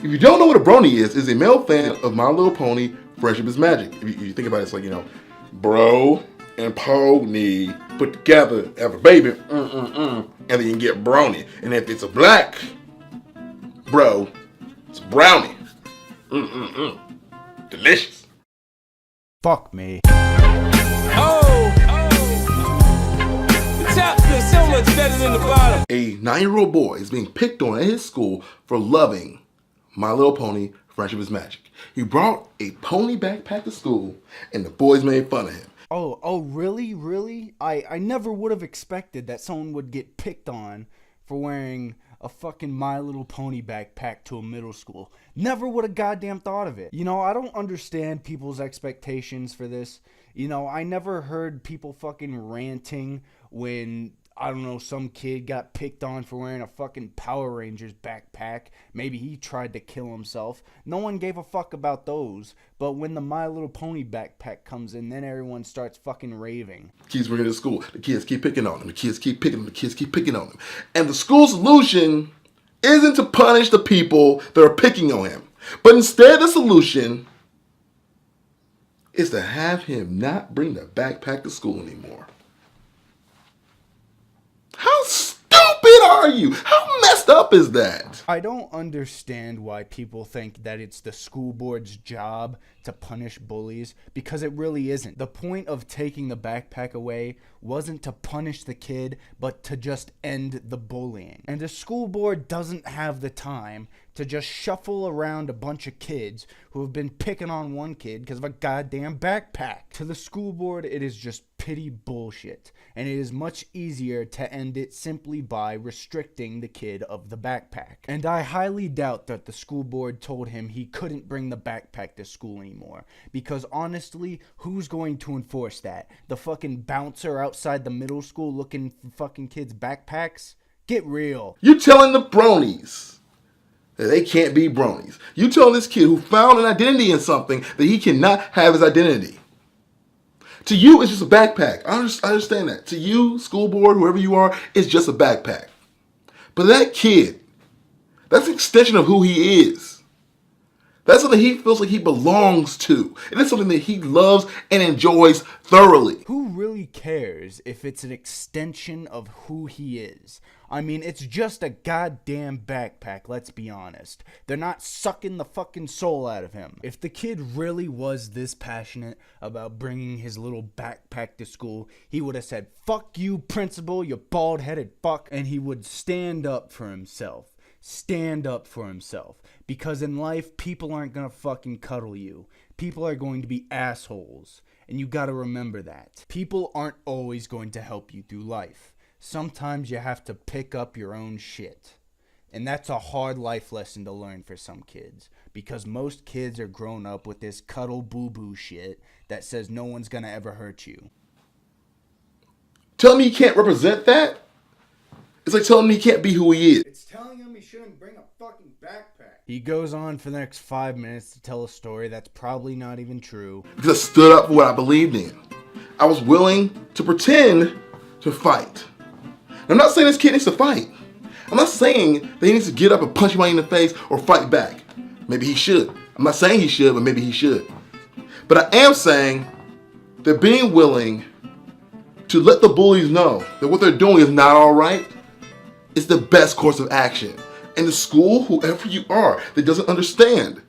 If you don't know what a brony is a male fan of My Little Pony, Friendship is Magic. If you think about it, it's like, bro and pony put together, have a baby, and then you get brony. And if it's a black bro, it's a brownie. Delicious. Fuck me. The top feels so much better than the bottom. A 9-year-old boy is being picked on at his school for loving My Little Pony, Friendship is Magic. He brought a pony backpack to school, and the boys made fun of him. Oh, really? I never would have expected that someone would get picked on for wearing a fucking My Little Pony backpack to a middle school. Never would have goddamn thought of it. I don't understand people's expectations for this. I never heard people fucking ranting when, I don't know, some kid got picked on for wearing a fucking Power Rangers backpack. Maybe he tried to kill himself. No one gave a fuck about those. But when the My Little Pony backpack comes in, then everyone starts fucking raving. Kids bring it to school. The kids keep picking on them. The kids keep picking on them. The kids keep picking on them. And the school solution isn't to punish the people that are picking on him. But instead, the solution is to have him not bring the backpack to school anymore. How stupid are you? How messed up is that? I don't understand why people think that it's the school board's job to punish bullies, because it really isn't. The point of taking the backpack away wasn't to punish the kid, but to just end the bullying. And the school board doesn't have the time to just shuffle around a bunch of kids who have been picking on one kid because of a goddamn backpack. To the school board, it is just petty bullshit, and it is much easier to end it simply by restricting the kid of the backpack. And I highly doubt that the school board told him he couldn't bring the backpack to school anymore, because honestly, who's going to enforce that? The fucking bouncer outside the middle school looking for fucking kids' backpacks? Get real. You telling the bronies that they can't be bronies. You telling this kid who found an identity in something that he cannot have his identity. To you, it's just a backpack. I understand that. To you, school board, whoever you are, it's just a backpack. But that kid, that's an extension of who he is. That's something he feels like he belongs to. It is something that he loves and enjoys thoroughly. Who really cares if it's an extension of who he is? I mean, it's just a goddamn backpack, let's be honest. They're not sucking the fucking soul out of him. If the kid really was this passionate about bringing his little backpack to school, he would have said, "Fuck you, principal, you bald-headed fuck," and he would stand up for himself. Stand up for himself. Because in life, people aren't gonna fucking cuddle you. People are going to be assholes. And you gotta remember that. People aren't always going to help you through life. Sometimes you have to pick up your own shit. And that's a hard life lesson to learn for some kids. Because most kids are grown up with this cuddle boo-boo shit that says no one's gonna ever hurt you. Tell me he can't represent that? It's like telling him he can't be who he is. It's telling him he shouldn't bring a fucking backpack. He goes on for the next 5 minutes to tell a story that's probably not even true. Because I stood up for what I believed in. I was willing to pretend to fight. I'm not saying this kid needs to fight. I'm not saying that he needs to get up and punch somebody in the face or fight back. Maybe he should. I'm not saying he should, but maybe he should. But I am saying that being willing to let the bullies know that what they're doing is not all right is the best course of action. And the school, whoever you are, that doesn't understand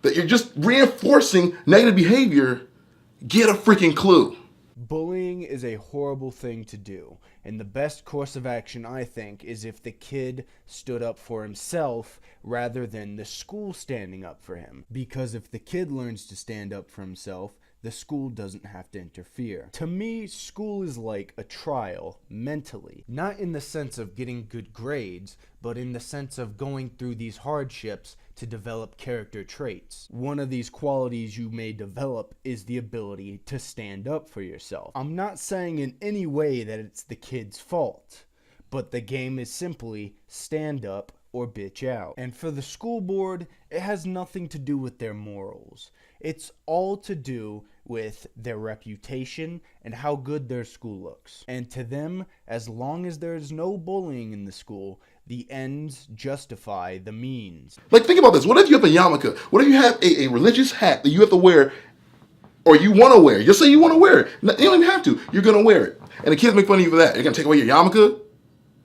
that you're just reinforcing negative behavior, get a freaking clue. Bullying is a horrible thing to do, and the best course of action, I think, is if the kid stood up for himself rather than the school standing up for him. Because if the kid learns to stand up for himself, the school doesn't have to interfere. To me, school is like a trial, mentally. Not in the sense of getting good grades, but in the sense of going through these hardships to develop character traits. One of these qualities you may develop is the ability to stand up for yourself. I'm not saying in any way that it's the kid's fault, but the game is simply stand up or bitch out. And for the school board, it has nothing to do with their morals. It's all to do with their reputation and how good their school looks. And to them, as long as there is no bullying in the school, the ends justify the means. Like, think about this. What if you have a yarmulke? What if you have a religious hat that you have to wear, or you want to wear? Just say you want to wear it. You don't even have to. You're going to wear it. And the kids make fun of you for that. You're going to take away your yarmulke?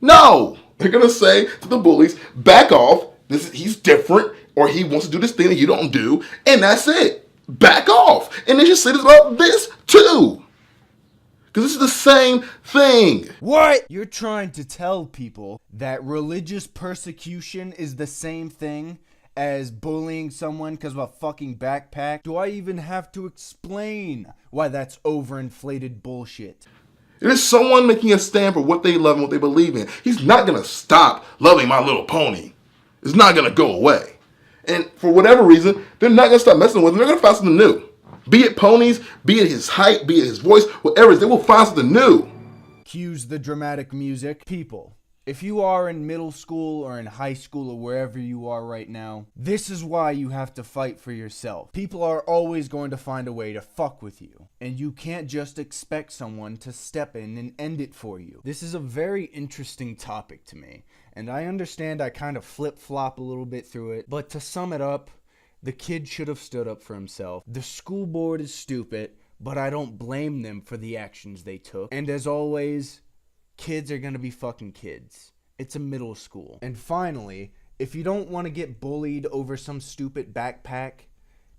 No. They're going to say to the bullies, back off. He's different, or he wants to do this thing that you don't do, and that's it. Back off. And they should say this about this, too. Because this is the same thing. What? You're trying to tell people that religious persecution is the same thing as bullying someone because of a fucking backpack? Do I even have to explain why that's overinflated bullshit? It is someone making a stand for what they love and what they believe in. He's not going to stop loving My Little Pony. It's not going to go away. And for whatever reason, they're not going to stop messing with him. They're going to find something new. Be it ponies, be it his height, be it his voice, whatever it is, they will find something new. Cues the dramatic music. People, if you are in middle school or in high school or wherever you are right now, this is why you have to fight for yourself. People are always going to find a way to fuck with you, and you can't just expect someone to step in and end it for you. This is a very interesting topic to me, and I understand I kind of flip-flop a little bit through it, but to sum it up, the kid should have stood up for himself. The school board is stupid, but I don't blame them for the actions they took. And as always, kids are gonna be fucking kids. It's a middle school. And finally, if you don't want to get bullied over some stupid backpack,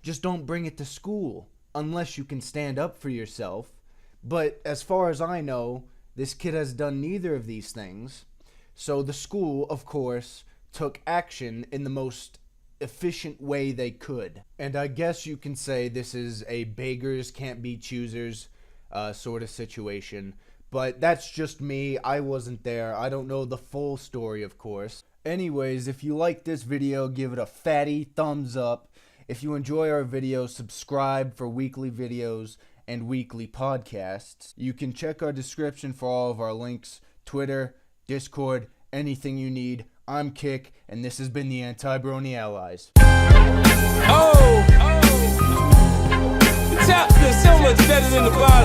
just don't bring it to school, unless you can stand up for yourself. But as far as I know, this kid has done neither of these things. So the school, of course, took action in the most efficient way they could. And I guess you can say this is a beggars can't be choosers sort of situation. But that's just me. I wasn't there. I don't know the full story, of course. Anyways, if you like this video, give it a fatty thumbs up. If you enjoy our videos, subscribe for weekly videos and weekly podcasts. You can check our description for all of our links, Twitter, Discord, anything you need. I'm Kick, and this has been the Anti-Brony Allies. Oh, the top is so much better than the bottom.